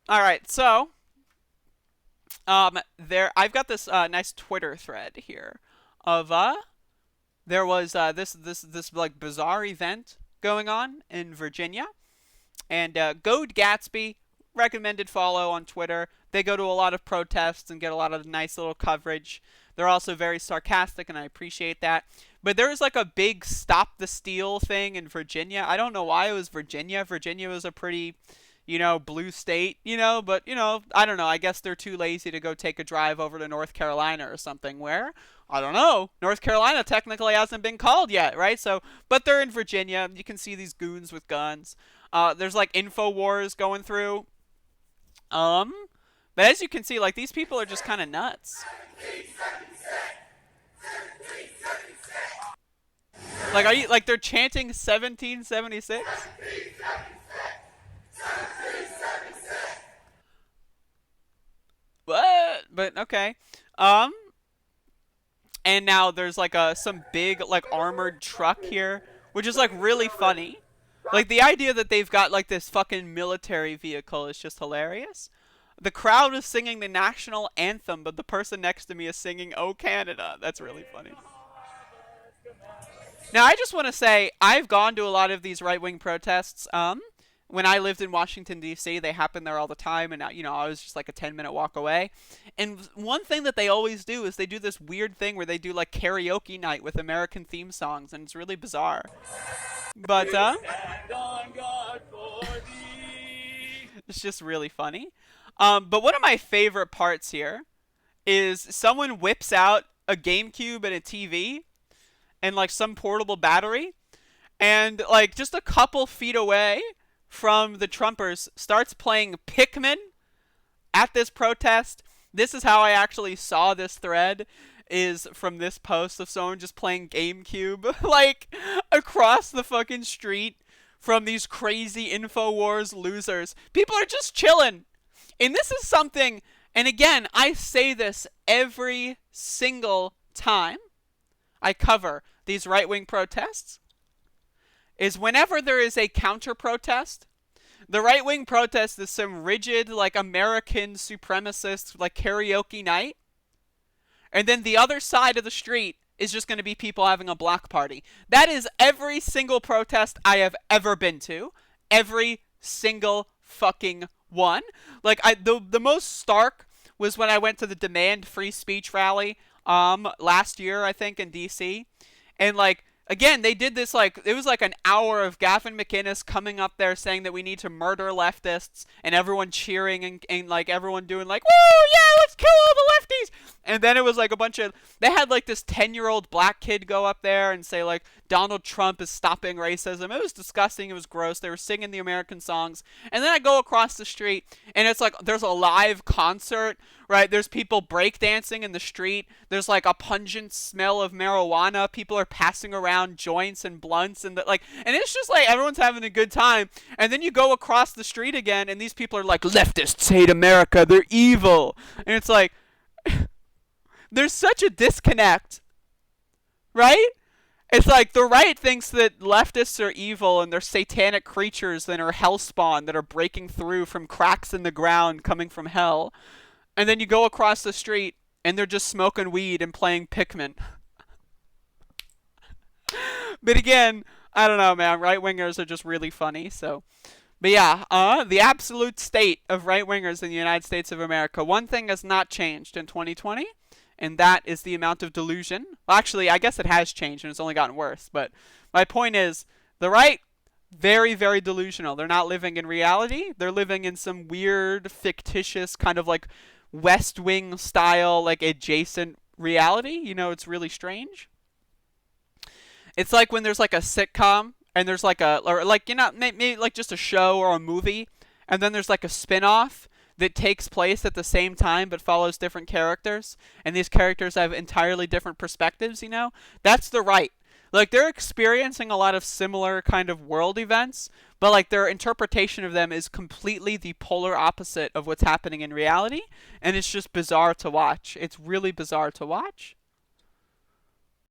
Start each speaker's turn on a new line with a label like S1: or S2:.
S1: All right, so I've got this nice Twitter thread here of there was this like bizarre event going on in Virginia, and Goad Gatsby, recommended follow on Twitter. They go to a lot of protests and get a lot of nice little coverage. They're also very sarcastic, and I appreciate that. But there was like a big stop the steal thing in Virginia. I don't know why it was Virginia. Virginia was a pretty, blue state, but, I don't know. I guess they're too lazy to go take a drive over to North Carolina or something where, I don't know, North Carolina technically hasn't been called yet, right? So, but they're in Virginia. You can see these goons with guns. There's like info wars going through. Um, but as you can see, like these people are just kind of nuts. Like, are you like they're chanting 1776? What? But okay. Um, and now there's like some big like armored truck here, which is like really funny. Like the idea that they've got like this fucking military vehicle is just hilarious. The crowd is singing the national anthem, but the person next to me is singing "Oh Canada." That's really funny. Now, I just want to say I've gone to a lot of these right-wing protests. When I lived in Washington D.C., they happen there all the time, and I was just like a 10-minute walk away. And one thing that they always do is they do this weird thing where they do like karaoke night with American theme songs, and it's really bizarre. But it's just really funny. But one of my favorite parts here is someone whips out a GameCube and a TV and like some portable battery, and like just a couple feet away from the Trumpers starts playing Pikmin at this protest. This is how I actually saw this thread, is from this post of someone just playing GameCube like across the fucking street from these crazy InfoWars losers. People are just chilling. And this is something, and again, I say this every single time I cover these right-wing protests, is whenever there is a counter-protest, the right-wing protest is some rigid, like, American supremacist, like, karaoke night, and then the other side of the street is just going to be people having a block party. That is every single protest I have ever been to. Every single fucking one. Like, the most stark was when I went to the Demand Free Speech rally last year, I think, in DC. And like, again, they did this, like, it was like an hour of Gavin McInnes coming up there saying that we need to murder leftists, and everyone cheering, and like everyone doing like, woo, yeah, let's kill all the lefties. And then it was like a bunch of, they had like this 10-year-old black kid go up there and say like, Donald Trump is stopping racism. It was disgusting. It was gross. They were singing the American songs. And then I go across the street, and it's like there's a live concert, right? There's people breakdancing in the street. There's like a pungent smell of marijuana. People are passing around joints and blunts, and and it's just like everyone's having a good time. And then you go across the street again, and these people are like, leftists hate America. They're evil. And it's like, there's such a disconnect, right? It's like the right thinks that leftists are evil and they're satanic creatures that are hellspawn that are breaking through from cracks in the ground coming from hell. And then you go across the street and they're just smoking weed and playing Pikmin. But again, I don't know, man. Right-wingers are just really funny, so. But yeah, the absolute state of right-wingers in the United States of America. One thing has not changed in 2020, and that is the amount of delusion. Well, actually, I guess it has changed, and it's only gotten worse. But my point is, the right, very, very delusional. They're not living in reality. They're living in some weird, fictitious, kind of like West Wing style, like adjacent reality. It's really strange. It's like when there's like a sitcom, and there's like or like, maybe like just a show or a movie, and then there's like a spin-off that takes place at the same time but follows different characters, and these characters have entirely different perspectives. That's the right. Like, they're experiencing a lot of similar kind of world events, but like their interpretation of them is completely the polar opposite of what's happening in reality, and it's just bizarre to watch. It's really bizarre to watch.